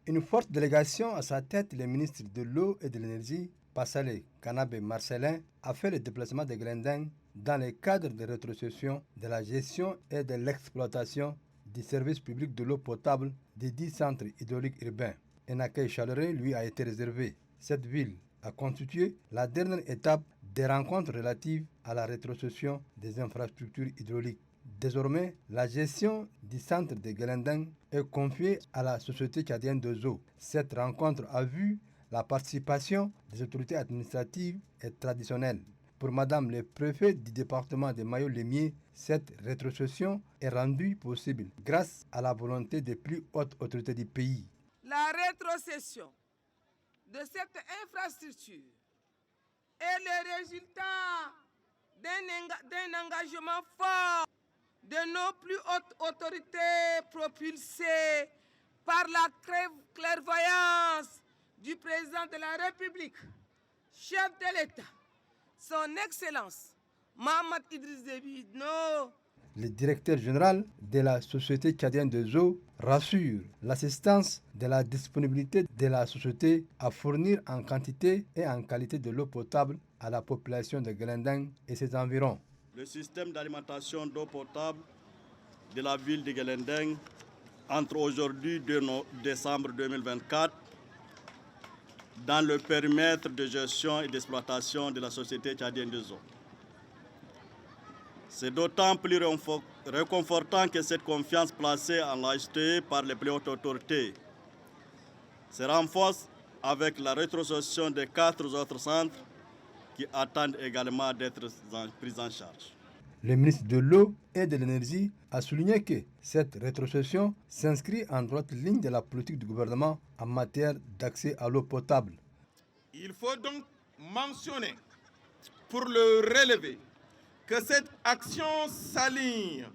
Une forte délégation à sa tête, le ministre de l'Eau et de l'Énergie, Passalé Kanabé Marcellin, a fait le déplacement de Glendeng dans le cadre de rétrocession de la gestion et de l'exploitation du service public de l'eau potable des 10 centres hydrauliques urbains. Un accueil chaleureux lui a été réservé. Cette ville a constitué la dernière étape des rencontres relatives à la rétrocession des infrastructures hydrauliques. Désormais, la gestion du centre de Glendeng est confiée à la Société tchadienne des eaux. Cette rencontre a vu la participation des autorités administratives et traditionnelles. Pour Madame le préfet du département de Mayo-Lémier, cette rétrocession est rendue possible grâce à la volonté des plus hautes autorités du pays. La rétrocession de cette infrastructure est le résultat d'un engagement fort de nos plus hautes autorités propulsées par la clairvoyance du président de la République, chef de l'État, son Excellence Mohamed Idriss Déby Itno. Le directeur général de la Société tchadienne des eaux rassure l'assistance de la disponibilité de la société à fournir en quantité et en qualité de l'eau potable à la population de Glendeng et ses environs. Le système d'alimentation d'eau potable de la ville de Glendeng entre aujourd'hui et décembre 2024 dans le périmètre de gestion et d'exploitation de la Société tchadienne des eaux. C'est d'autant plus réconfortant que cette confiance placée en l'AHTE par les plus hautes autorités se renforce avec la rétrocession des 4 autres centres qui attendent également d'être pris en charge. Le ministre de l'Eau et de l'Énergie a souligné que cette rétrocession s'inscrit en droite ligne de la politique du gouvernement en matière d'accès à l'eau potable. Il faut donc mentionner, pour le relever, que cette action s'aligne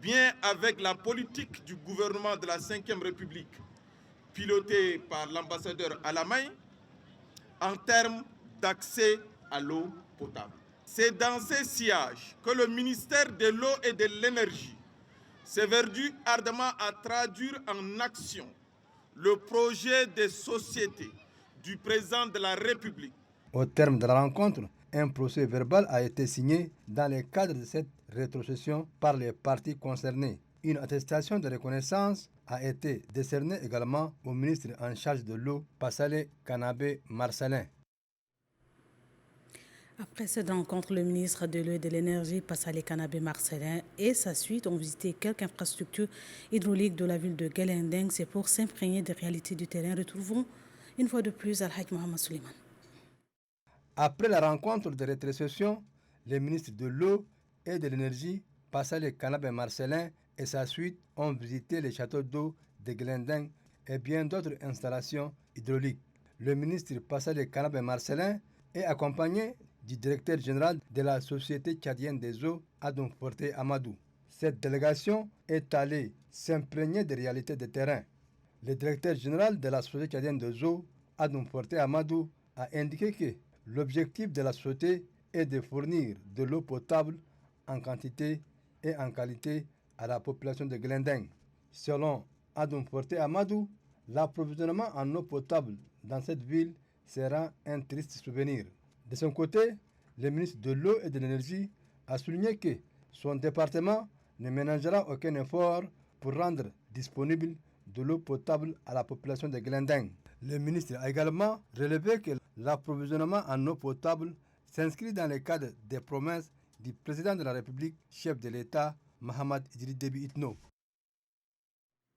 bien avec la politique du gouvernement de la Ve République, pilotée par l'ambassadeur Alamay, en termes d'accès à l'eau potable. C'est dans ces sillages que le ministère de l'Eau et de l'Énergie s'est verdu ardemment à traduire en action le projet de société du président de la République. Au terme de la rencontre, un procès verbal a été signé dans le cadre de cette rétrocession par les parties concernées. Une attestation de reconnaissance a été décernée également au ministre en charge de l'eau, Passalé Kanabé Marcellin. Après cette rencontre, le ministre de l'Eau et de l'Énergie, Passalé Kanabé Marcellin, et sa suite ont visité quelques infrastructures hydrauliques de la ville de Glendeng. C'est pour s'imprégner des réalités du terrain. Retrouvons une fois de plus Al-Hajj Mohamed Suleiman. Après la rencontre de rétrocession, le ministre de l'Eau et de l'Énergie, Passalé Kanabé Marcellin, et sa suite ont visité les châteaux d'eau de Glendeng et bien d'autres installations hydrauliques. Le ministre Passalé Kanabé Marcellin est accompagné du directeur général de la Société tchadienne des eaux, Adoum Forté Amadou. Cette délégation est allée s'imprégner des réalités de terrain. Le directeur général de la Société tchadienne des eaux, Adoum Forté Amadou, a indiqué que l'objectif de la société est de fournir de l'eau potable en quantité et en qualité à la population de Glendeng. Selon Adoum Forté Amadou, l'approvisionnement en eau potable dans cette ville sera un triste souvenir. De son côté, le ministre de l'Eau et de l'Énergie a souligné que son département ne ménagera aucun effort pour rendre disponible de l'eau potable à la population de Glendeng. Le ministre a également relevé que l'approvisionnement en eau potable s'inscrit dans le cadre des promesses du président de la République, chef de l'État, Mohamed Idriss Déby Itno.